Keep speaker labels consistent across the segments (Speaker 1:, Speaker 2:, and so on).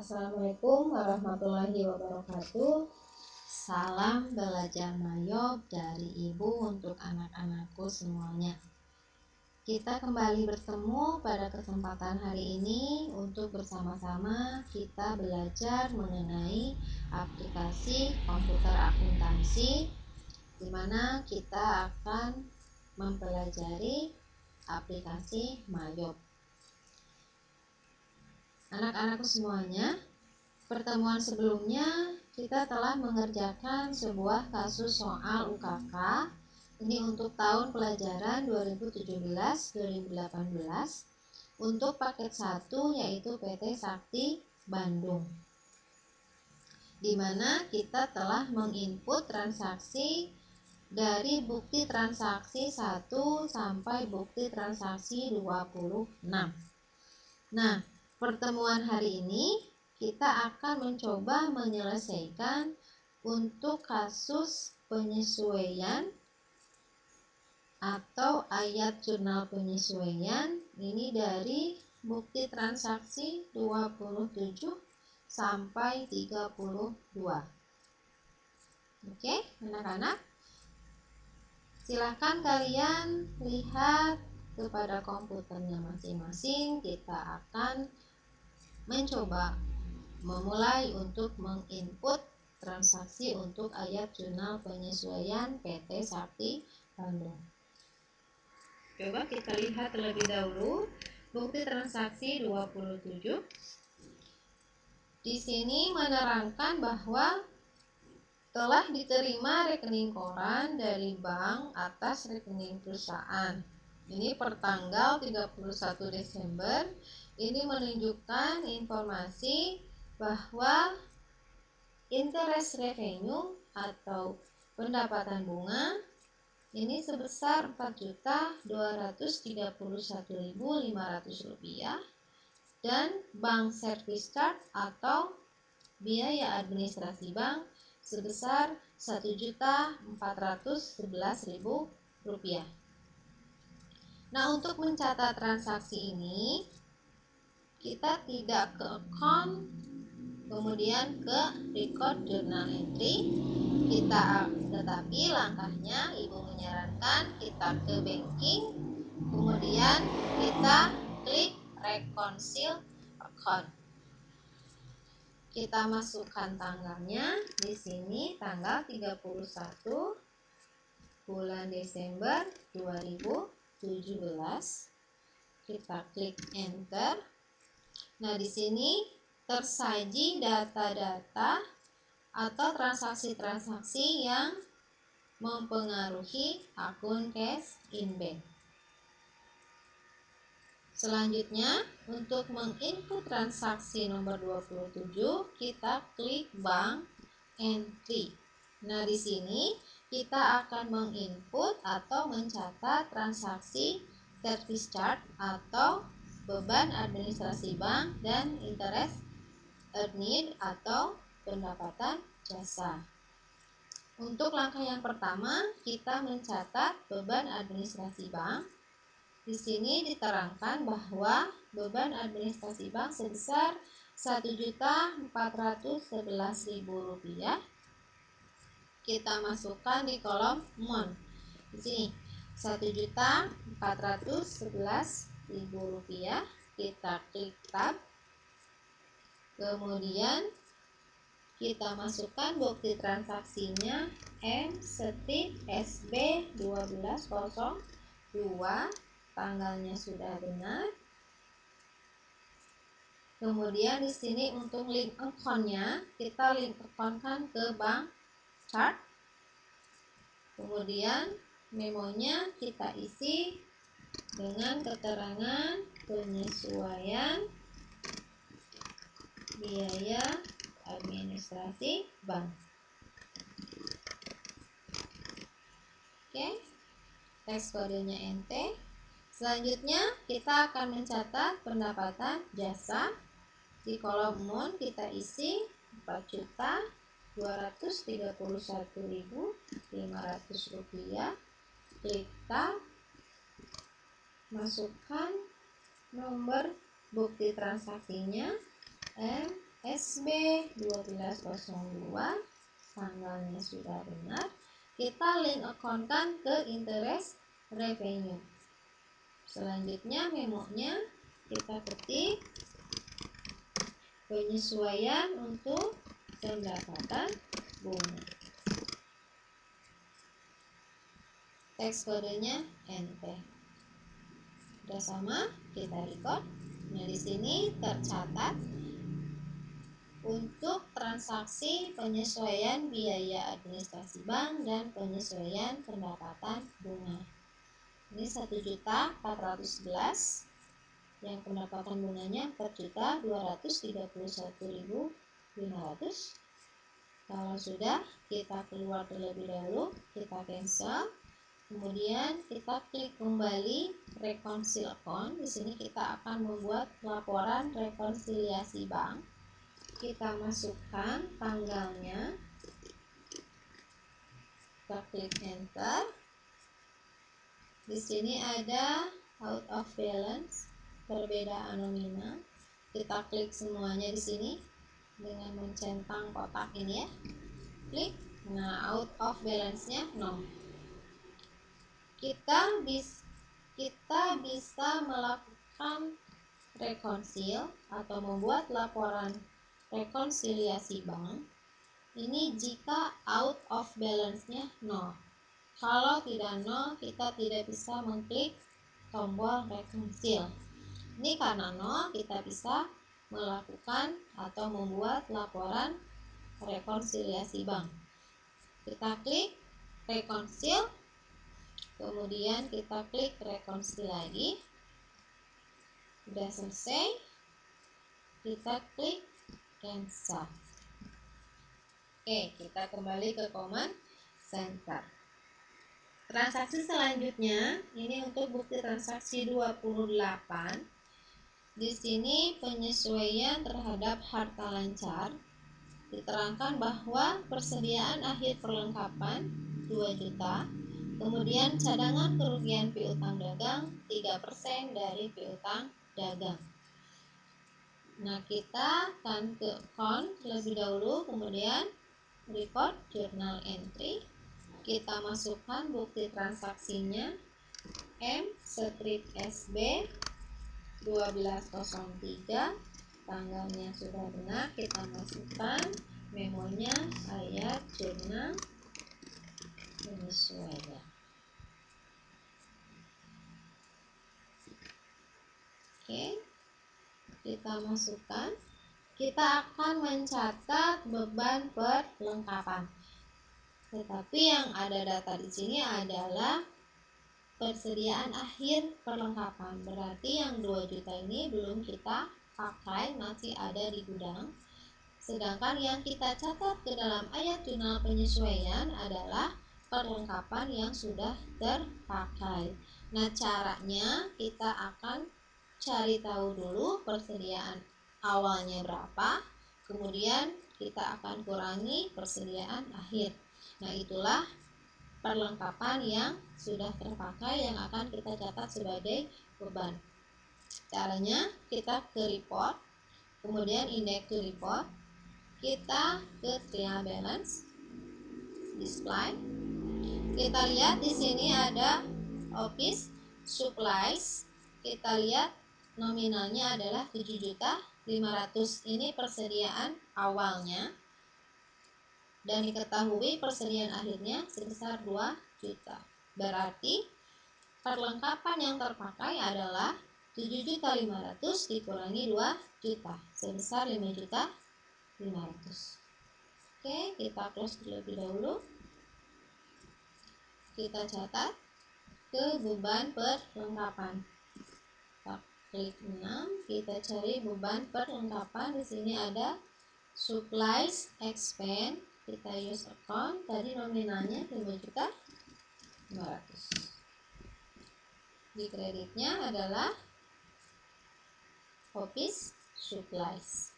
Speaker 1: Assalamualaikum warahmatullahi wabarakatuh. Salam belajar Mayob dari Ibu untuk anak-anakku semuanya. Kita kembali bertemu pada kesempatan hari ini untuk bersama-sama kita belajar mengenai aplikasi komputer akuntansi, di mana kita akan mempelajari aplikasi Mayob. Anak-anakku semuanya, pertemuan sebelumnya kita telah mengerjakan sebuah kasus soal UKK. Ini untuk tahun pelajaran 2017-2018 untuk paket 1, yaitu PT Sakti Bandung, di mana kita telah menginput transaksi dari bukti transaksi 1 sampai bukti transaksi 26. Nah, pertemuan hari ini kita akan mencoba menyelesaikan untuk kasus penyesuaian atau ayat jurnal penyesuaian ini dari bukti transaksi 27 sampai 32. Oke, anak-anak, silakan kalian lihat kepada komputernya masing-masing. Kita akan mencoba memulai untuk menginput transaksi untuk ayat jurnal penyesuaian PT Sakti Bandung. Coba kita lihat terlebih dahulu bukti transaksi 27. Di sini menerangkan bahwa telah diterima rekening koran dari bank atas rekening perusahaan. Ini per tanggal 31 Desember. Ini menunjukkan informasi bahwa interest revenue atau pendapatan bunga ini sebesar Rp4.231.500 dan bank service charge atau biaya administrasi bank sebesar Rp1.411.000. Nah, untuk mencatat transaksi ini kita tidak ke account kemudian ke record journal entry, tetapi langkahnya Ibu menyarankan kita ke banking, kemudian kita klik reconcile account. Kita masukkan tanggalnya di sini, tanggal 31 bulan Desember 2017. Kita klik enter. Nah, di sini tersaji data-data atau transaksi-transaksi yang mempengaruhi akun cash in bank. Selanjutnya, untuk menginput transaksi nomor 27, kita klik bank entry. Nah, di sini kita akan menginput atau mencatat transaksi service charge atau beban administrasi bank dan interest earned atau pendapatan jasa. Untuk langkah yang pertama, kita mencatat beban administrasi bank. Di sini diterangkan bahwa beban administrasi bank sebesar Rp1.411.000. Kita masukkan di kolom amount. Di sini Rp1.411.000. Kita klik tab. Kemudian kita masukkan bukti transaksinya M/SB1202, tanggalnya sudah benar. Kemudian di sini untuk link account-nya, kita link account-kan ke bank chart. Kemudian memonya kita isi dengan keterangan penyesuaian biaya administrasi bank. Oke, teks kodenya NT. Selanjutnya kita akan mencatat pendapatan jasa. Di kolom amount kita isi Rp4.231.500. Klik tab. Masukkan nomor bukti transaksinya M SB 1202, tanggalnya sudah benar. Kita link account-kan ke interest revenue. Selanjutnya memonya kita ketik penyesuaian untuk pendapatan bunga. Teks kodenya NT. Sudah sama, kita record. Nah, di sini tercatat untuk transaksi penyesuaian biaya administrasi bank dan penyesuaian pendapatan bunga. Ini 1.411, yang pendapatan bunganya 4.231.500. Kalau sudah, kita keluar terlebih dahulu, kita cancel. Kemudian kita klik kembali reconcile account. Di sini kita akan membuat laporan rekonsiliasi bank. Kita masukkan tanggalnya. Kita klik enter. Di sini ada out of balance, perbedaan nominal. Kita klik semuanya di sini dengan mencentang kotak ini ya. Klik. Nah, out of balance-nya 0. Kita bisa melakukan rekonsil atau membuat laporan rekonsiliasi bank ini jika out of balance-nya 0. Kalau tidak 0, kita tidak bisa mengklik tombol rekonsil. Ini karena 0, kita bisa melakukan atau membuat laporan rekonsiliasi bank. Kita klik rekonsil. Kemudian kita klik rekonsil lagi. Sudah selesai. Kita klik cancel. Oke, kita kembali ke command center. Transaksi selanjutnya ini untuk bukti transaksi 28. Di sini penyesuaian terhadap harta lancar. Diterangkan bahwa persediaan akhir perlengkapan 2 juta. Kemudian cadangan kerugian piutang dagang 3% dari piutang dagang. Nah, kita akan ke account terlebih dahulu, kemudian record journal entry. Kita masukkan bukti transaksinya M/SB 1203, tanggalnya sudah benar. Kita masukkan memonya ayat jurnal penyesuaian. Oke, kita masukkan. Kita akan mencatat beban perlengkapan. Tetapi yang ada data di sini adalah persediaan akhir perlengkapan. Berarti yang 2 juta ini belum kita pakai, masih ada di gudang. Sedangkan yang kita catat ke dalam ayat jurnal penyesuaian adalah perlengkapan yang sudah terpakai. Nah, caranya kita akan cari tahu dulu persediaan awalnya berapa, kemudian kita akan kurangi persediaan akhir. Nah, itulah perlengkapan yang sudah terpakai yang akan kita catat sebagai beban. Caranya kita ke report, kemudian index to report, kita ke trial balance, display. Kita lihat di sini ada office supplies. Kita lihat nominalnya adalah 7.500.000. Ini persediaan awalnya. Dan diketahui persediaan akhirnya sebesar 2 juta. Berarti perlengkapan yang terpakai adalah 7.500.000 dikurangi 2 juta sebesar 5.500.000. Oke, kita close terlebih dahulu. Kita catat ke beban perlengkapan. Kita klik 6, kita cari beban perlengkapan. Di sini ada supplies expense. Kita use account, tadi nominalnya 5.500.000. Di kreditnya adalah office supplies.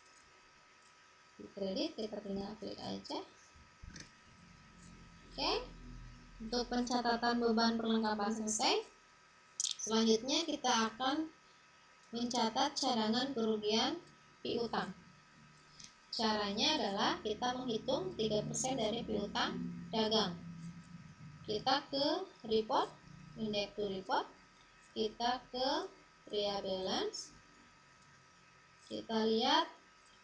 Speaker 1: Di kredit kita tinggal klik aja. Oke, untuk pencatatan beban perlengkapan selesai. Selanjutnya kita akan mencatat cadangan kerugian piutang. Caranya adalah kita menghitung 3% dari piutang dagang. Kita ke report, index to report, kita ke trial balance, kita lihat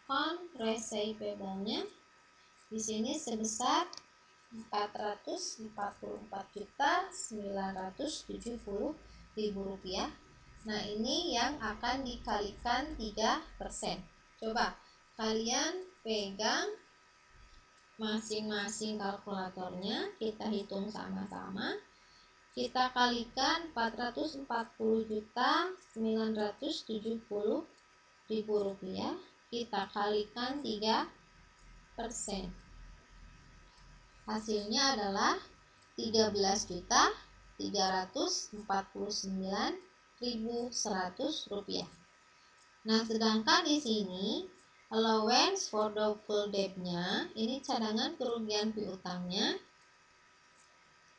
Speaker 1: account receivable-nya di sini sebesar 444.970.000 rupiah. Nah, ini yang akan dikalikan 3%. Coba kalian pegang masing-masing kalkulatornya, kita hitung sama-sama. Kita kalikan 440.970.000 rupiah, kita kalikan 3%. Hasilnya adalah 13.349.100 rupiah. Nah, sedangkan di sini allowance for doubtful debt-nya, ini cadangan kerugian piutangnya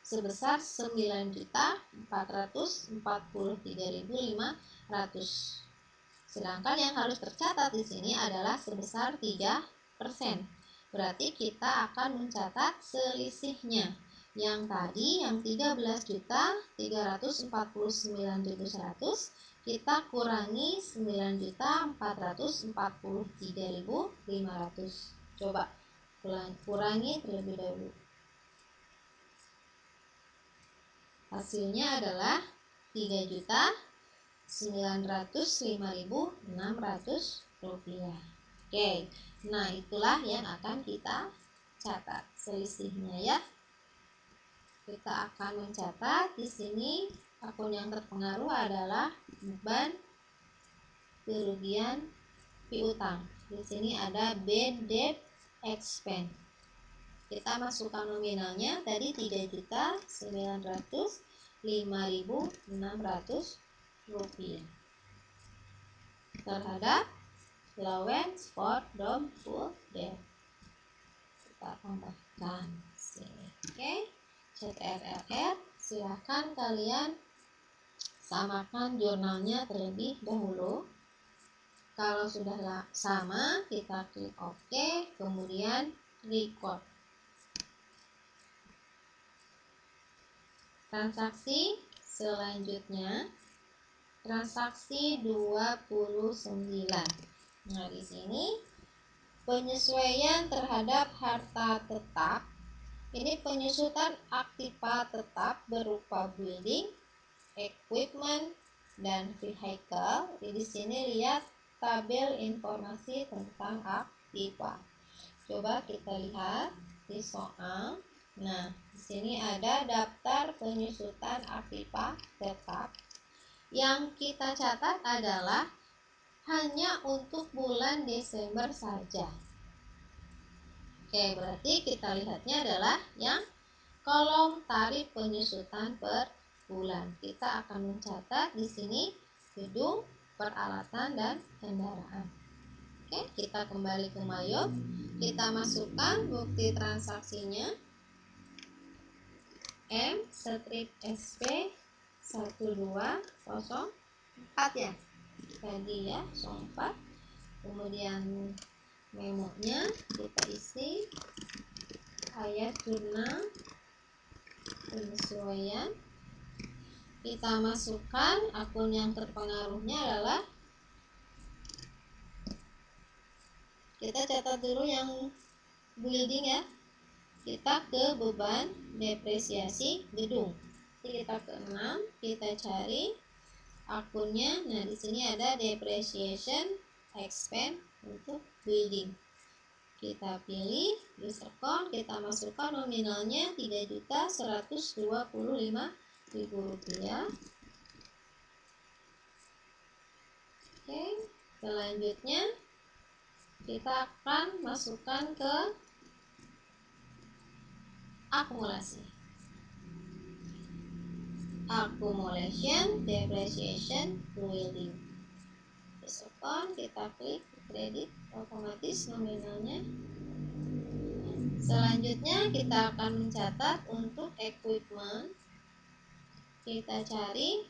Speaker 1: sebesar 9.443.500. Sedangkan yang harus tercatat di sini adalah sebesar 3%. Berarti kita akan mencatat selisihnya. Yang tadi yang 13.349.100 kita kurangi 9.443.500. Coba kurangi terlebih dahulu. Hasilnya adalah 3.905.600 rupiah. Oke, nah itulah yang akan kita catat selisihnya ya. Kita akan mencatat di sini akun yang terpengaruh adalah beban kerugian piutang. Di sini ada bad debt expense. Kita masukkan nominalnya tadi 3.905.600 rupiah terhadap allowance for doubtful debt. Kita tambahkan sini. Oke. CTRLR, silahkan kalian samakan jurnalnya terlebih dahulu. Kalau sudah sama, kita klik OK, kemudian record. Transaksi selanjutnya, transaksi 29. Nah, di sini penyesuaian terhadap harta tetap. Ini penyusutan aktiva tetap berupa building, equipment, dan vehicle. Di sini lihat tabel informasi tentang aktiva. Coba kita lihat di soal. Nah, di sini ada daftar penyusutan aktiva tetap. Yang kita catat adalah hanya untuk bulan Desember saja. Oke, berarti kita lihatnya adalah yang kolom tarif penyusutan per bulan. Kita akan mencatat di sini gedung, peralatan, dan kendaraan. Oke, kita kembali ke Mayop. Kita masukkan bukti transaksinya. M strip SP 1204 ya. Tadi ya, 04. Kemudian memonya kita isi ayat jurnal penyesuaian. Kita masukkan akun yang terpengaruhnya adalah, kita catat dulu yang building ya. Kita ke beban depresiasi gedung. Jadi kita ke 6, kita cari akunnya. Nah, di sini ada depreciation expense untuk building. Kita pilih user account, kita masukkan nominalnya 3.125.000 rupiah. Oke, selanjutnya kita akan masukkan ke akumulasi. Accumulation depreciation building. User account, kita klik kredit, otomatis nominalnya. Selanjutnya kita akan mencatat untuk equipment. Kita cari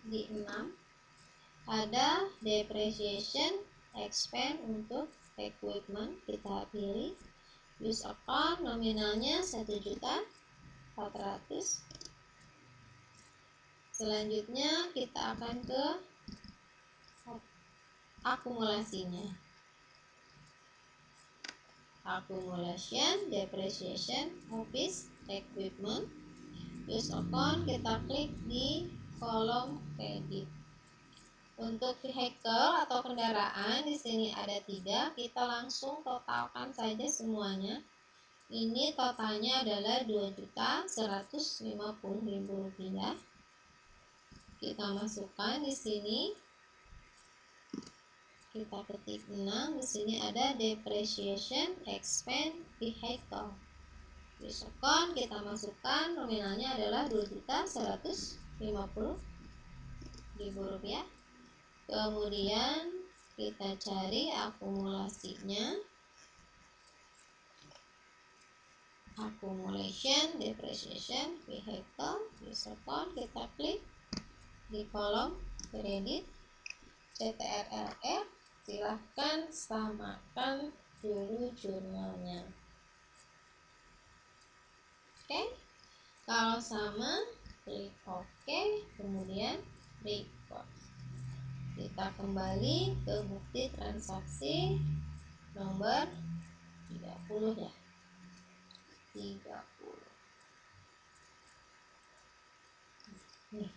Speaker 1: di 6, ada depreciation expand untuk equipment kita pilih. Use account nominalnya 1.400.000. Selanjutnya kita akan ke akumulasinya. Accumulation, depreciation, office, equipment. Use account kita klik di kolom kredit. Untuk vehicle atau kendaraan di sini ada 3, kita langsung totalkan saja semuanya. Ini totalnya adalah Rp2.150.000. Kita masukkan di sini. Kita ketik 6. Di sini ada depreciation expense vehicle. Use account kita masukkan, nominalnya adalah Rp2.150.000. Kemudian kita cari akumulasinya. Accumulation, depreciation, vehicle, use account, kita klik di kolom kredit. CTRLR, silahkan samakan dulu jurnalnya. Oke, kalau sama klik OK, kemudian record. Kita kembali ke bukti transaksi nomor 30 ya. 30. Nih.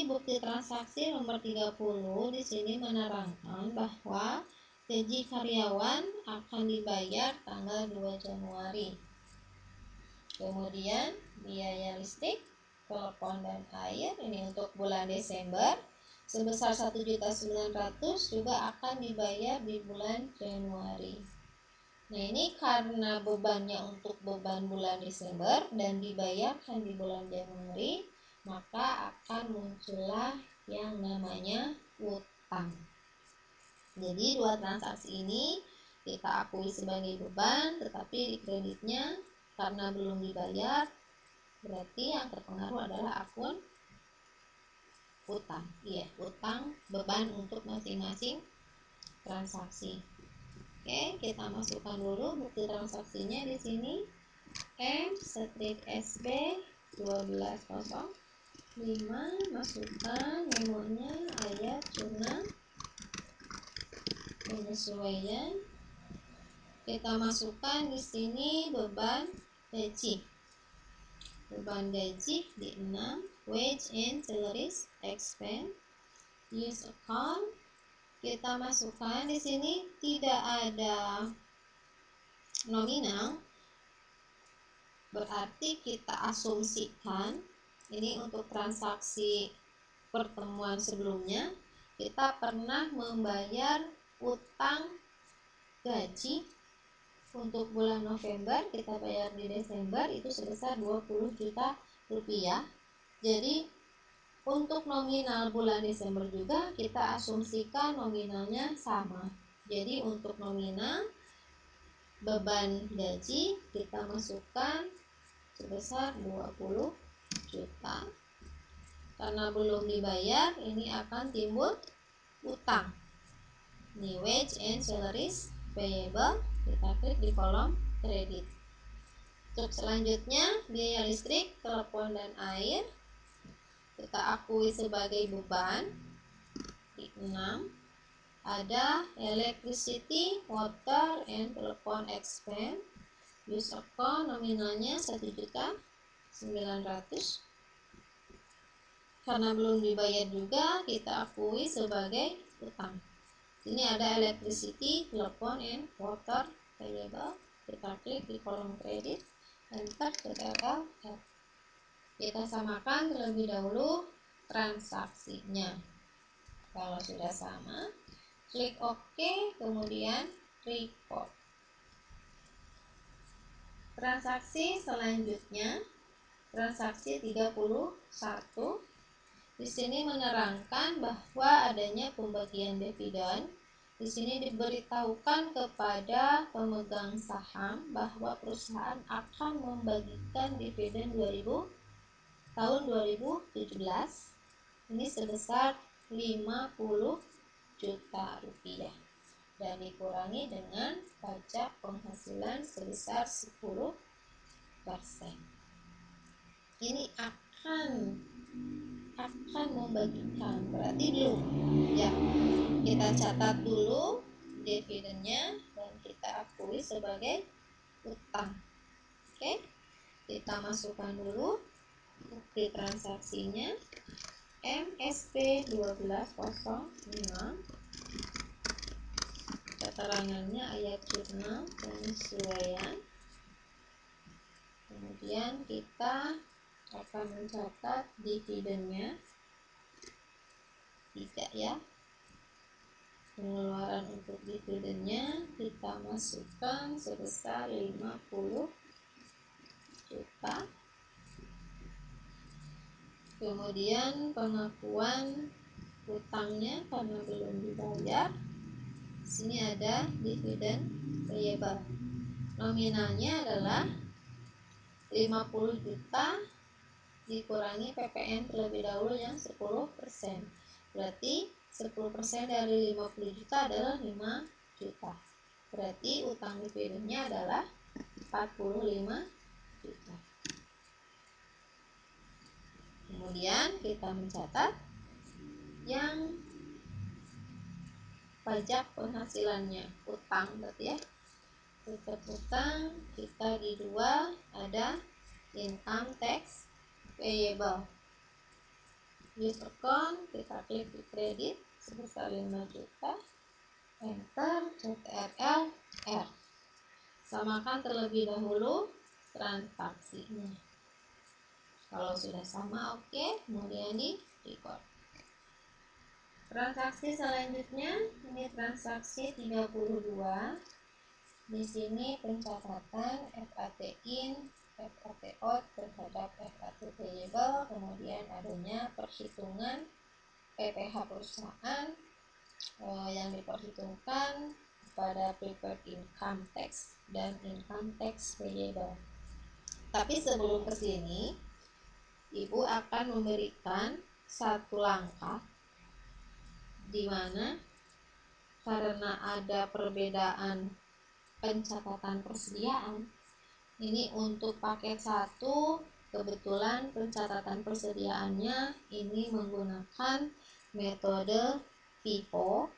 Speaker 1: Bukti transaksi nomor 30 di sini menerangkan bahwa gaji karyawan akan dibayar tanggal 2 Januari. Kemudian biaya listrik, telepon dan air ini untuk bulan Desember sebesar 1.900.000 juga akan dibayar di bulan Januari. Nah, ini karena bebannya untuk beban bulan Desember dan dibayarkan di bulan Januari, maka akan muncullah yang namanya utang. Jadi dua transaksi ini kita akui sebagai beban, tetapi di kreditnya karena belum dibayar, berarti yang terpengaruh adalah akun utang. Iya, utang beban untuk masing-masing transaksi. Oke, kita masukkan dulu bukti transaksinya di sini. M/SB 1205, masukkan memonya ayat jurnal penyesuaian. Kita masukkan di sini beban gaji. Beban gaji di 6, wage and salaries expense. Use account kita masukkan di sini tidak ada nominal, berarti kita asumsikan ini untuk transaksi pertemuan sebelumnya kita pernah membayar utang gaji untuk bulan November, kita bayar di Desember itu sebesar 20 juta rupiah. Jadi untuk nominal bulan Desember juga kita asumsikan nominalnya sama. Jadi untuk nominal beban gaji kita masukkan sebesar 20 juta. Karena belum dibayar, ini akan timbul utang. Ini wage and salaries payable, kita klik di kolom kredit. Untuk selanjutnya biaya listrik, telepon dan air kita akui sebagai beban. Di 6 ada electricity, water, and telepon expense. Use account nominalnya 1.900.000. Karena belum dibayar juga kita akui sebagai utang. Ini ada electricity, telepon, and water payable. Kita klik di kolom kredit, enter CTRL. Kita samakan terlebih dahulu transaksinya. Kalau sudah sama, klik OK, kemudian record. Transaksi selanjutnya, transaksi 31. Di sini menerangkan bahwa adanya pembagian dividen. Di sini diberitahukan kepada pemegang saham bahwa perusahaan akan membagikan dividen tahun 2017 ini sebesar 50 juta rupiah dan dikurangi dengan pajak penghasilan sebesar 10%. Ini akan membagikan, berarti belum ya. Kita catat dulu dividennya dan kita akui sebagai utang. Oke, kita masukkan dulu bukti transaksinya. MSP 1205, keterangannya ayat jurnal penyesuaian. Kemudian kita akan mencatat dividennya 3 ya. Pengeluaran untuk dividennya kita masukkan sebesar 50 juta. Kemudian pengakuan utangnya karena belum dibayar. Sini ada dividen payable. Nominalnya adalah 50 juta dikurangi PPN terlebih dahulu yang 10%. Berarti 10% dari 50 juta adalah 5 juta. Berarti utang dividennya adalah 45 juta. Kemudian kita mencatat yang pajak penghasilannya, utang berarti ya. Tetap utang, kita di 2 ada income tax payable. Use account, kita klik di kredit sebesar 5 juta. Enter CTRL R. Samakan terlebih dahulu transaksinya. Kalau sudah sama oke, kemudian di record. Transaksi selanjutnya ini transaksi 32. Di sini pencatatan FAT in, FAT out terhadap FAT payable, kemudian adanya perhitungan PPh perusahaan yang diperhitungkan pada preferred income tax dan income tax payable. Tapi sebelum ke sini, Ibu akan memberikan satu langkah di mana karena ada perbedaan pencatatan persediaan. Ini untuk paket 1 kebetulan pencatatan persediaannya ini menggunakan metode FIFO,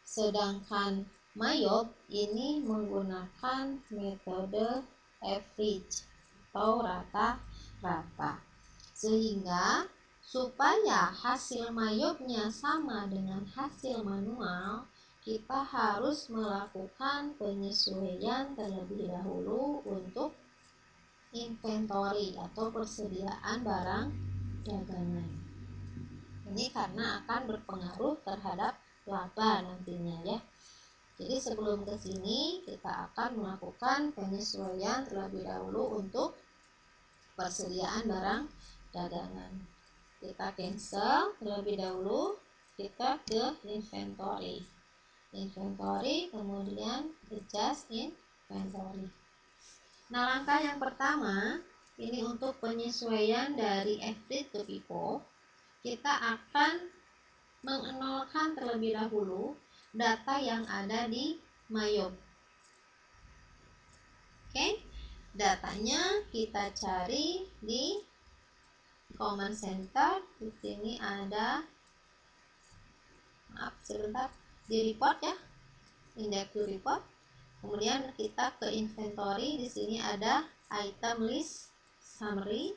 Speaker 1: sedangkan MAYOB ini menggunakan metode average atau rata-rata. Sehingga supaya hasil MAYOB-nya sama dengan hasil manual, kita harus melakukan penyesuaian terlebih dahulu untuk inventory atau persediaan barang dagangan. Ini karena akan berpengaruh terhadap laba nantinya ya. Jadi sebelum ke sini kita akan melakukan penyesuaian terlebih dahulu untuk persediaan barang dagangan. Kita cancel terlebih dahulu, kita ke inventory. Kemudian adjust inventory. Nah, langkah yang pertama ini untuk penyesuaian dari average ke FIFO. Kita akan mengenolkan terlebih dahulu data yang ada di MAYOB. Oke, datanya kita cari di command center. Di sini ada, maaf sebentar, di report ya, index to report. Kemudian kita ke inventory. Di sini ada item list summary,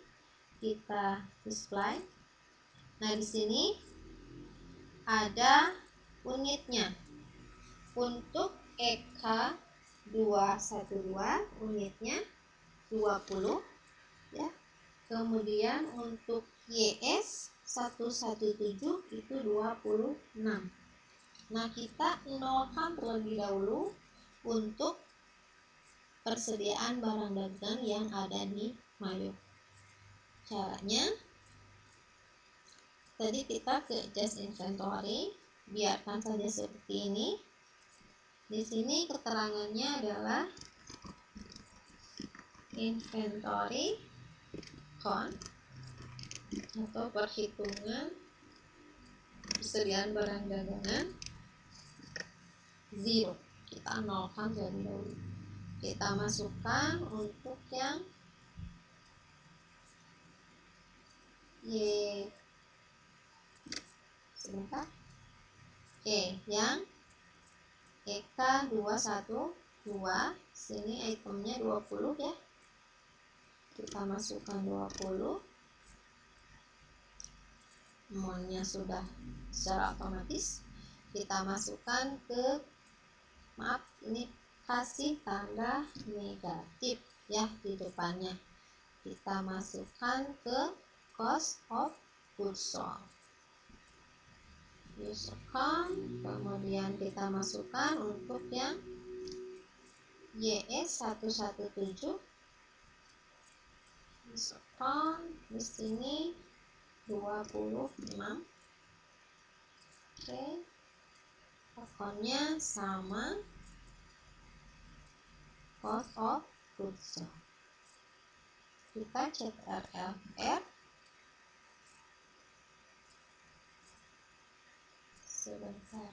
Speaker 1: kita display. Nah, di sini ada unitnya. Untuk EK 212 unitnya 20 ya. Kemudian untuk YS 117 itu 26. Nah, kita nolkan terlebih dahulu untuk persediaan barang dagangan yang ada di MAYOB. Caranya tadi kita ke adjust inventory, biarkan saja seperti ini. Di sini keterangannya adalah inventory count atau perhitungan persediaan barang dagangan 0, kita nolkan terlebih dahulu. Kita masukkan untuk yang Y, sebentar, yang EK 212, sini itemnya 20 ya, kita masukkan 20, monnya sudah secara otomatis. Kita masukkan ke, maaf, ini kasih tanda negatif ya di depannya. Kita masukkan ke cost of goods sold. Masukkan, kemudian kita masukkan untuk yang YS 117. Masukkan di sini 26. Oke. Pokoknya sama cost of goods sold. Kita cek RLR. Sebentar.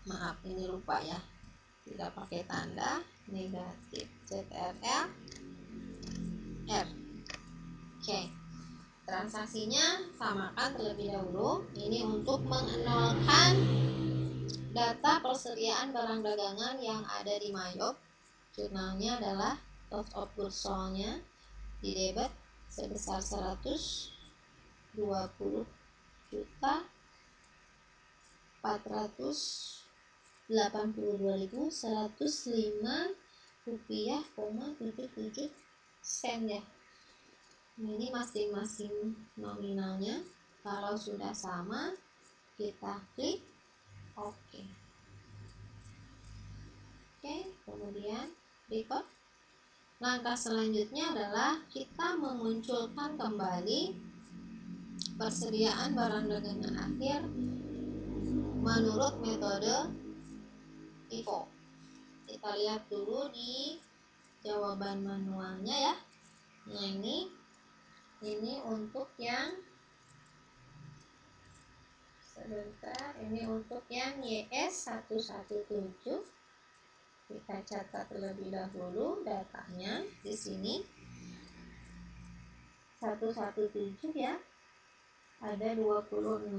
Speaker 1: Maaf, ini lupa ya. Tidak pakai tanda negatif. ZRL R. Oke. Transaksinya samakan terlebih dahulu. Ini untuk mengenolkan data persediaan barang dagangan yang ada di Mayob. Jurnalnya adalah cost of goods sold-nya di debit sebesar 120.482.105 rupiah,77 sen ya. Ini masing-masing nominalnya. Kalau sudah sama, kita klik OK. Oke, kemudian record. Langkah selanjutnya adalah kita memunculkan kembali persediaan barang dagangan akhir menurut metode FIFO. Kita lihat dulu di jawaban manualnya ya. Nah, ini untuk yang, sebentar, ini untuk yang YS 117. Kita catat terlebih dahulu datanya di sini. 117 ya. Ada 26.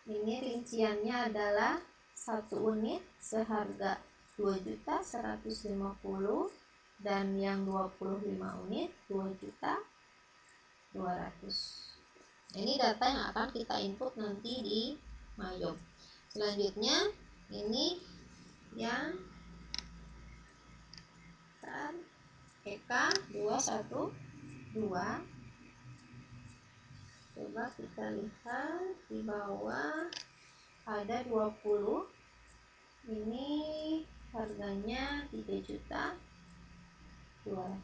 Speaker 1: Ini rinciannya adalah 1 unit seharga 2.150.000 dan yang 25 unit 2.200.000. Ini data yang akan kita input nanti di Mayob. Selanjutnya ini yang EK 212. Coba kita lihat di bawah ada 20. Ini harganya 3.200.000.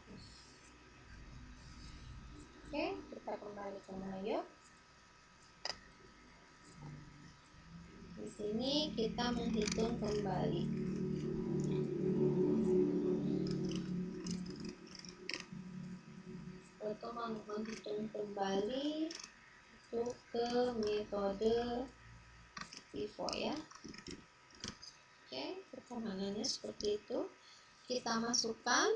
Speaker 1: Oke, kita kembali ke Mayob. Di sini kita menghitung kembali. Untuk menghitung kembali itu ke metode FIFO ya. Oke, perkembangannya seperti itu. Kita masukkan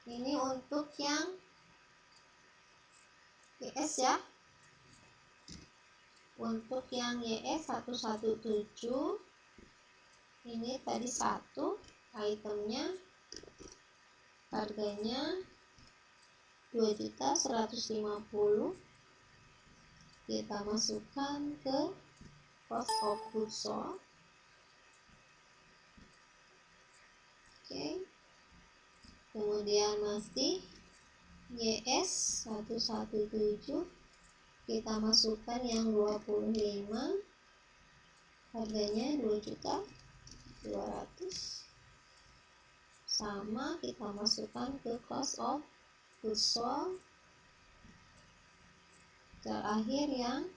Speaker 1: ini untuk yang YS ya. Untuk yang YS 117 ini tadi 1 itemnya harganya 2.150.000. Kita masukkan ke cost of goods sold. Oke. Kemudian masih YS 117, kita masukkan yang 25, harganya 2.200.000. Sama, kita masukkan ke cost of goods sold. Terakhir yang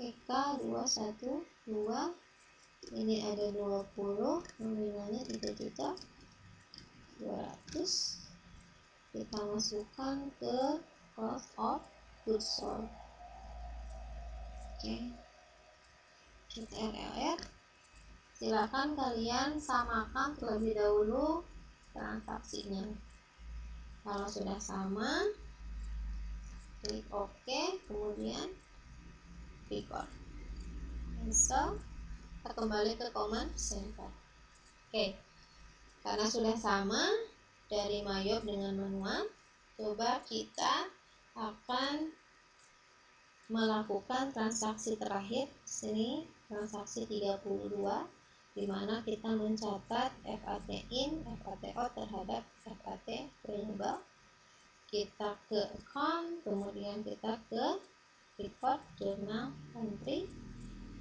Speaker 1: EK 212, ini ada 20, nominalnya 3.200.000. Kita masukkan ke cost of goods sold. Oke, kita RLR. Silakan kalian samakan terlebih dahulu transaksinya. Kalau sudah sama, klik OK, kemudian record. Cancel. Kita kembali ke command center. Oke, karena sudah sama dari Mayop dengan manual, coba kita akan melakukan transaksi terakhir. Sini transaksi 32, di mana kita mencatat FAT in, FAT out terhadap FAT payable. Kita ke account, kemudian kita ke report journal entry,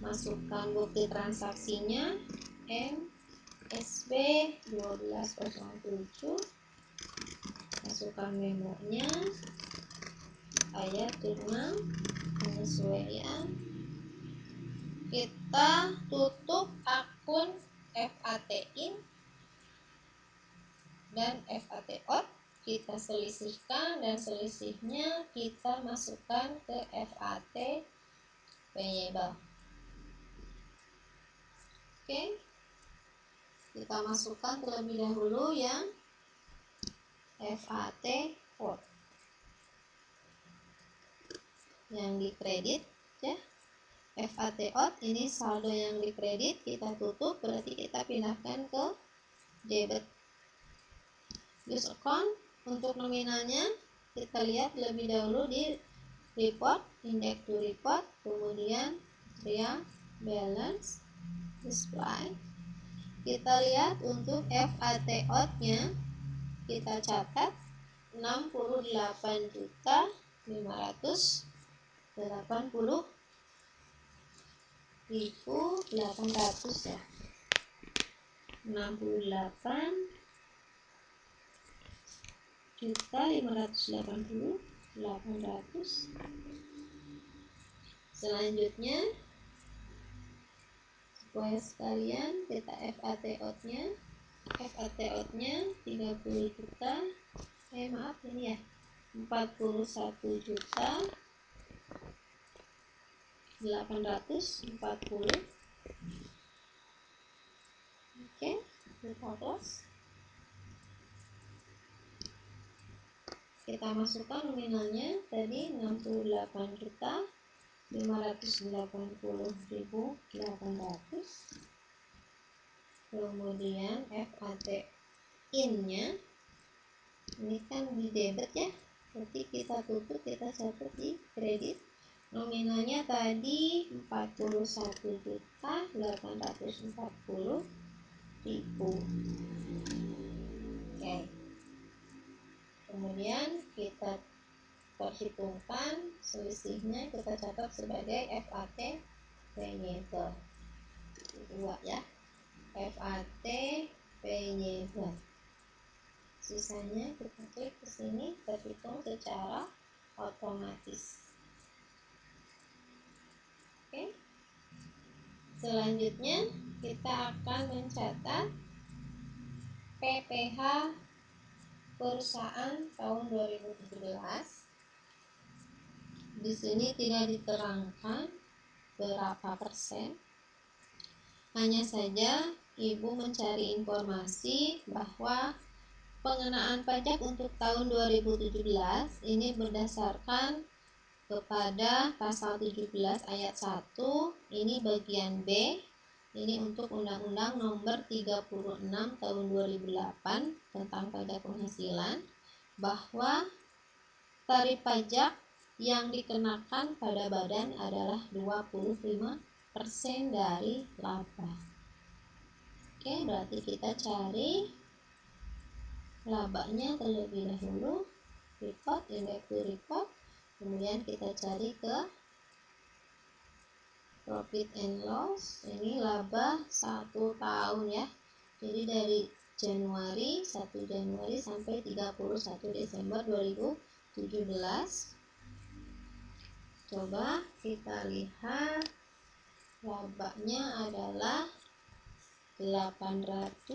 Speaker 1: masukkan bukti transaksinya MSB 1207, masukkan memonya, ayat jurnal, penyesuaian. Kita tutup akun FAT in dan FAT out, kita selisihkan dan selisihnya kita masukkan ke FAT payable. Oke, kita masukkan terlebih dahulu yang FAT out yang dikredit ya. FAT out ini saldo yang dikredit, kita tutup, berarti kita pindahkan ke debit. Use account untuk nominalnya kita lihat lebih dahulu di report, index to report, kemudian trial balance display. Kita lihat untuk FAT out nya kita catat 68.580.800 ya. 68.580.800. Selanjutnya supaya sekalian kita FAT out nya 30 juta, maaf ini ya, 41.840. Oke, kita close. Kita masukkan nominalnya tadi 68.580.800. Kemudian FAT in nya ini kan di debit ya, berarti kita tutup, kita catat di kredit. Nominalnya tadi 41.840.000. Oke, kemudian kita perhitungkan selisihnya, kita catat sebagai FAT payable 2 ya, FAT payable. Sisanya kita klik ke sini, terhitung secara otomatis. Oke. Selanjutnya kita akan mencatat PPH perusahaan tahun 2017. Di sini tidak diterangkan berapa persen. Hanya saja Ibu mencari informasi bahwa pengenaan pajak untuk tahun 2017 ini berdasarkan kepada pasal 17 ayat 1, ini bagian B, ini untuk Undang-Undang Nomor 36 Tahun 2008 tentang pajak penghasilan, bahwa tarif pajak yang dikenakan pada badan adalah 25% dari laba. Oke, berarti kita cari labanya terlebih dahulu, report, index to report, kemudian kita cari ke profit and loss. Ini laba 1 tahun ya, jadi dari 1 Januari sampai 31 Desember 2017. Coba kita lihat, labanya adalah 806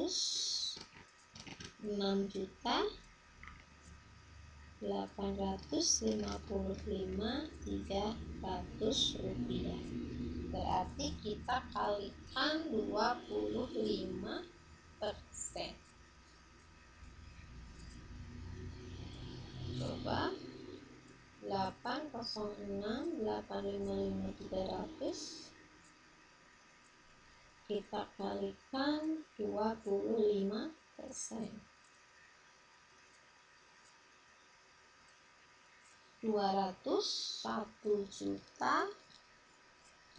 Speaker 1: juta. 855.300 rupiah. Berarti kita kalikan 25%. Coba 806.855.300 kita kalikan 25%. 201.713.825.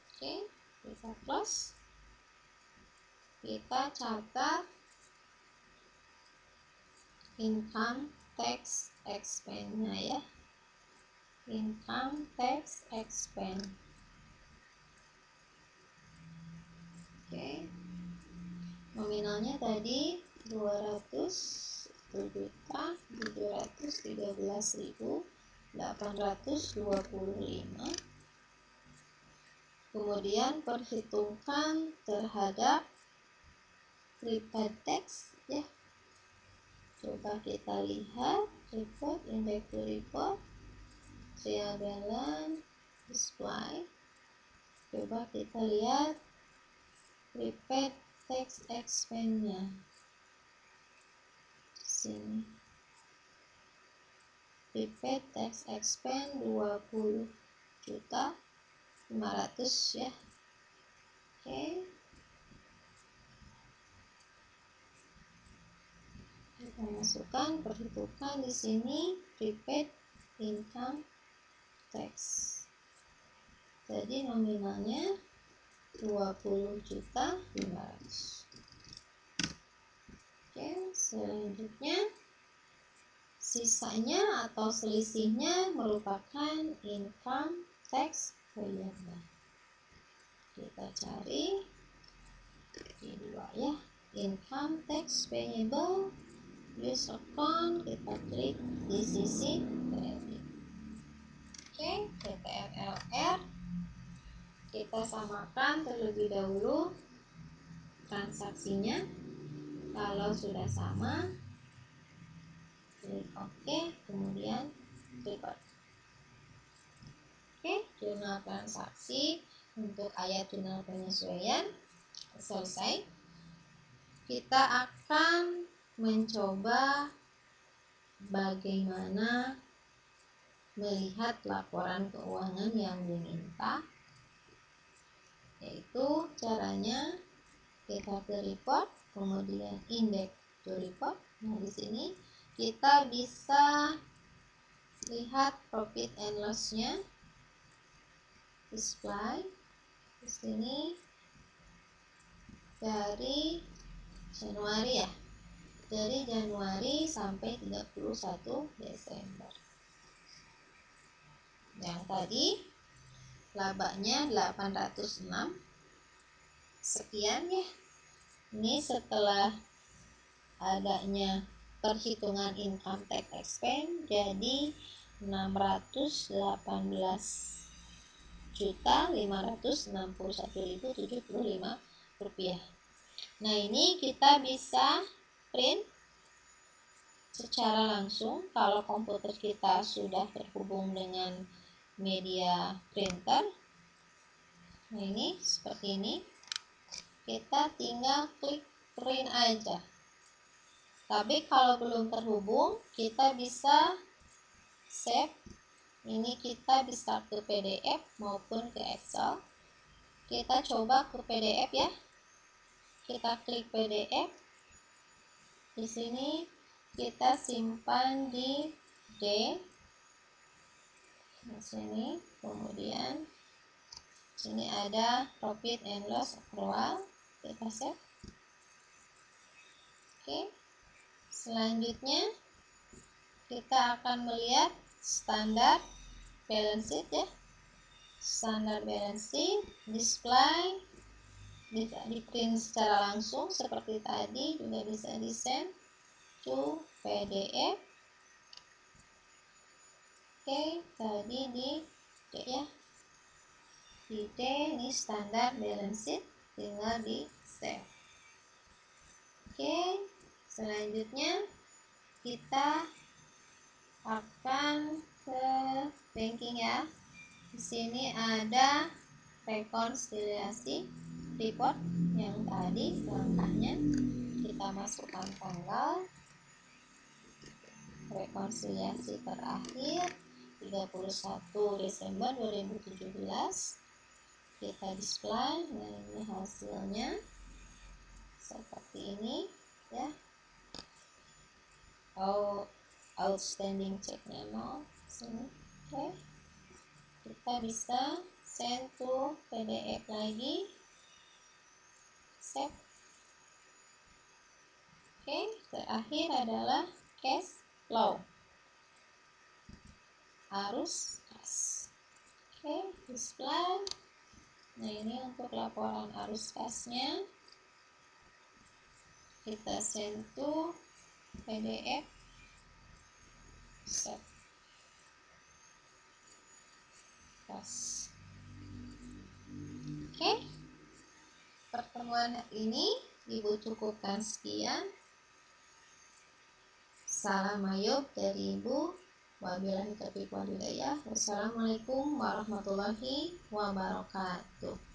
Speaker 1: Oke, kita close. Kita catat income tax expense-nya ya. Income tax expense. Oke. Nominalnya tadi 207.713.825. Kemudian perhitungkan terhadap prepaid tax ya. Coba kita lihat report, index to report, trial balance, display. Coba kita lihat prepaid tax expense-nya. Sini. Prepaid tax expense 20.500.000 ya. Oke. Kita masukkan, perhitungkan di sini prepaid income tax. Jadi nominalnya 20.500.000. Oke, selanjutnya sisanya atau selisihnya merupakan income tax payable. Kita cari di dua ya, income tax payable, use account, kita klik di sisi kredit. Oke, TTNLR kita samakan terlebih dahulu transaksinya. Kalau sudah sama, klik OK, kemudian record. Oke, jurnal transaksi untuk ayat jurnal penyesuaian selesai. Kita akan mencoba bagaimana melihat laporan keuangan yang diminta, yaitu caranya kita ke report, kemudian index to report. Nah, di sini kita bisa lihat profit and loss-nya, display di sini dari Januari ya, dari Januari sampai 31 Desember. Yang tadi labanya 806 sekian ya. Ini setelah adanya perhitungan income tax expense jadi 618.561.075 rupiah. Nah, ini kita bisa print secara langsung kalau komputer kita sudah terhubung dengan media printer. Nah, ini seperti ini. Kita tinggal klik print aja. Tapi kalau belum terhubung, kita bisa save. Ini kita bisa ke PDF maupun ke Excel. Kita coba ke PDF ya. Kita klik PDF. Di sini kita simpan di D. Di sini, kemudian sini ada profit and loss accrual. Kita save. Oke. Selanjutnya kita akan melihat standar balance sheet ya. Standar balance sheet, display, bisa di print secara langsung seperti tadi, juga bisa di send to PDF. Oke, tadi di ya. ide ini standar balance sheet, tinggal di save. Oke, selanjutnya kita akan ke banking ya. Di sini ada rekonsiliasi report yang tadi langkahnya. Kita masukkan tanggal rekonsiliasi terakhir 31 Desember 2017. Kita display. Nah, ini hasilnya seperti ini ya. Outstanding checknya 0 sini. Oke, kita bisa send to PDF lagi, save. Oke, terakhir adalah cash flow, arus kas. Oke, display. Nah, ini untuk laporan arus kasnya. Kita send to PDF, save. Oke, pertemuan ini Ibu cukupkan sekian. Salam mayub dari Ibu. Wabillahi taufiq wal hidayah. Wassalamualaikum warahmatullahi wabarakatuh.